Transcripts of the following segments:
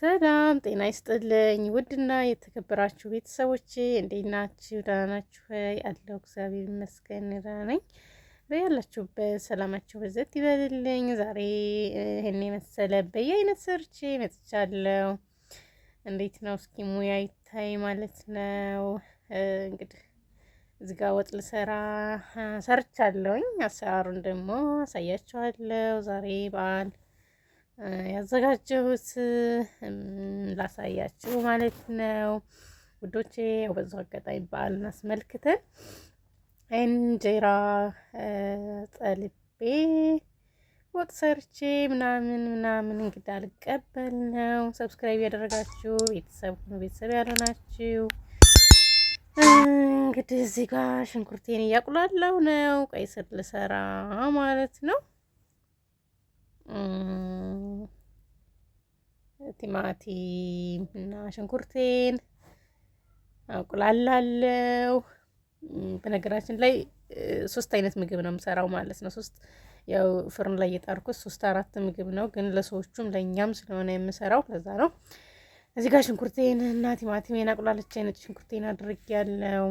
ሰላም ጤና ይስጥልኝ። ውድና የተከበራችሁ ቤተሰቦቼ እንዴት ናችሁ? ደህና ናችሁ? አለሁ እግዚአብሔር ይመስገን ደህና ነኝ። በያላችሁበት ሰላማችሁ በዘት ይበልልኝ። ዛሬ ይሄን የመሰለ በየአይነት ሰርቼ መጥቻለሁ። እንዴት ነው? እስኪ ሙያ ይታይ ማለት ነው። እንግዲህ እዚህ ጋር ወጥ ልሰራ ሰርቻለሁኝ። አሰራሩን ደግሞ አሳያችኋለሁ። ዛሬ በዓል ያዘጋጀሁት ላሳያችሁ ማለት ነው ውዶቼ። በዛው አጋጣሚ በዓልን አስመልክተን እንጀራ ጠልቤ ወጥ ሰርቼ ምናምን እንግዲህ አልቀበል ነው። ሰብስክራይብ ያደረጋችሁ ቤተሰብ ያልሆናችሁ እንግዲህ እዚህ ጋር ሽንኩርቴን እያቁላላሁ ነው። ቀይ ስር ልሰራ ማለት ነው። ቲማቲም እና ሽንኩርቴን አቁላላለሁ። በነገራችን ላይ 3 አይነት ምግብ ነው የምሰራው ማለት ነው። ያው ፍርን ላይ የጣርኩት 3-4 ምግብ ነው፣ ግን ለሰዎቹም ለኛም ስለሆነ የምሰራው ለዛ ነው። እዚህ ጋር ሽንኩርቴን እና ቲማቲሜን አቁላልቼ ነጭ ሽንኩርቴን አድርጌያለሁ።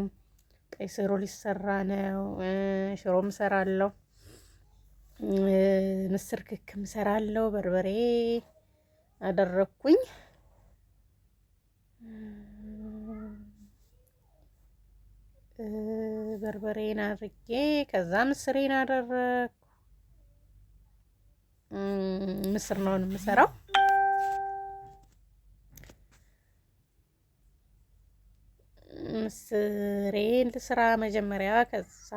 ቀይ ስሩ ሊሰራ ነው። ሽሮም እሰራለሁ፣ ምስር ክክም እሰራለሁ። በርበሬ አደረኩኝ። በርበሬን አድርጌ ከዛ ምስሬን አደረኩ። ምስር ነው የምሰራው። ምስሬን ልስራ መጀመሪያ፣ ከዛ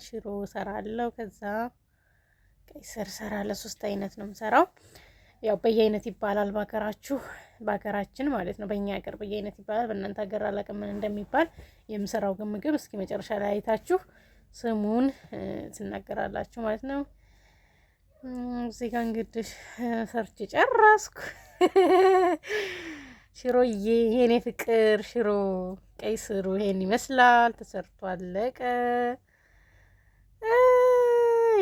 ሽሮ እሰራለሁ፣ ከዛ ቀይ ስር እሰራለሁ። 3 አይነት ነው የምሰራው። ያው በየአይነት ይባላል በሀገራችን ማለት ነው። በእኛ ሀገር በየአይነት ይባላል። በእናንተ ሀገር አላውቅም ምን እንደሚባል። የምሰራው ግን ምግብ እስኪ መጨረሻ ላይ አይታችሁ ስሙን ትናገራላችሁ ማለት ነው። እዚህ ጋር እንግዲህ ሰርች ጨረስኩ። ሽሮዬ የኔ ፍቅር ሽሮ ቀይ ስሩ ይሄን ይመስላል። ተሰርቶ አለቀ።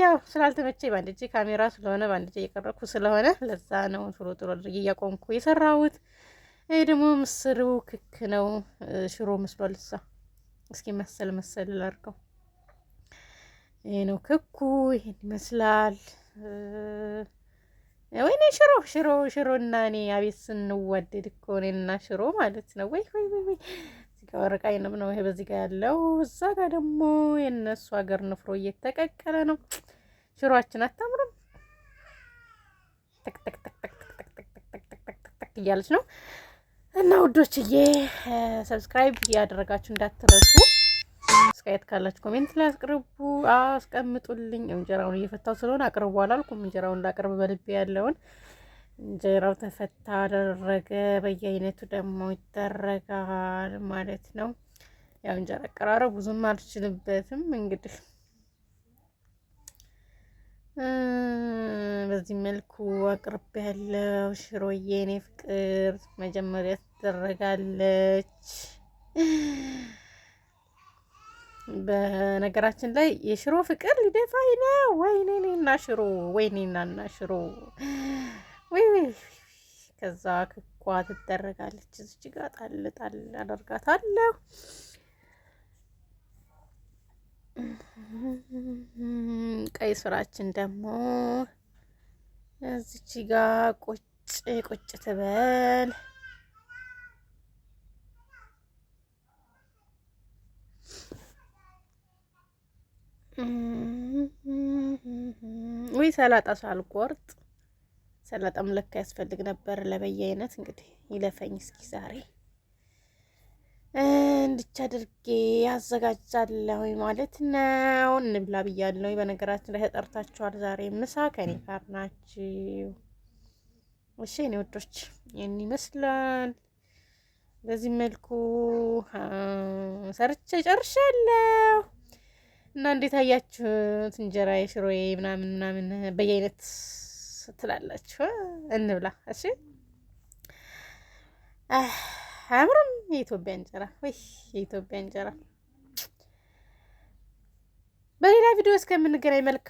ያው ስላልተመቸኝ በአንድ እጄ ካሜራ ስለሆነ በአንድ እጄ እየቀረኩ ስለሆነ ለዛ ነው ጥሩ አድርጌ እያቆምኩ የሰራሁት። ይሄ ደግሞ ምስሩ ክክ ነው። ሽሮ መስሏል። እስኪ መሰል ላድርገው። ይሄ ነው ክኩ፣ ይሄን ይመስላል። ወይኔ ሽሮ እና እኔ አቤት ስንዋደድ እኮ እኔና ሽሮ ማለት ነው። ወይ እዚህ ጋር ወረቃ አይነብ ነው ይሄ በዚህ ጋር ያለው። እዛ ጋር ደግሞ የነሱ ሀገር ንፍሮ እየተቀቀለ ነው። ሽሮአችን አታምርም? ተክ እያለች ነው። እና ውዶችዬ ሰብስክራይብ ያደረጋችሁ እንዳትረሱ። እስካየት ካላችሁ ኮሜንት ላይ አስቀምጡልኝ። እንጀራውን እየፈታው ስለሆነ አቅርቡ አላልኩም። እንጀራውን ላቅርብ በልቤ ያለውን። እንጀራው ተፈታ አደረገ። በየአይነቱ ደግሞ ይደረጋል ማለት ነው። ያው እንጀራ አቀራረብ ብዙም አልችልበትም። እንግዲህ በዚህ መልኩ አቅርቤ ያለው ሽሮዬ የኔ ፍቅር መጀመሪያ ትደረጋለች። በነገራችን ላይ የሽሮ ፍቅር ሊደፋኝ ነው። ወይኔና ሽሮ ወይ ከዛ ክኳ ትደረጋለች። እዚህ ጋር ጣል አደርጋታለሁ። ቀይ ስራችን ደግሞ እዚች ጋር ቁጭ ትበል። ወይ ሰላጣ ሳልቆርጥ፣ ሰላጣም ለካ ያስፈልግ ነበር ለበየአይነት። እንግዲህ ይለፈኝ እስኪ ዛሬ እንድቻ አድርጌ ያዘጋጃለሁ ማለት ነው። እንብላ ብያለሁ። በነገራችን ላይ ተጠርታችኋል። ዛሬ ምሳ ከኔ ጋር ናችሁ። እሺ እኔ ወዶች ይሄን ይመስላል። በዚህ መልኩ ሰርቼ ጨርሻለሁ። እና እንዴት አያችሁት? እንጀራ ሽሮዬ ምናምን በየአይነት ትላላችሁ። እንብላ እሺ። አያምርም? የኢትዮጵያ እንጀራ ወይ የኢትዮጵያ እንጀራ። በሌላ ቪዲዮ እስከምንገናኝ መልካም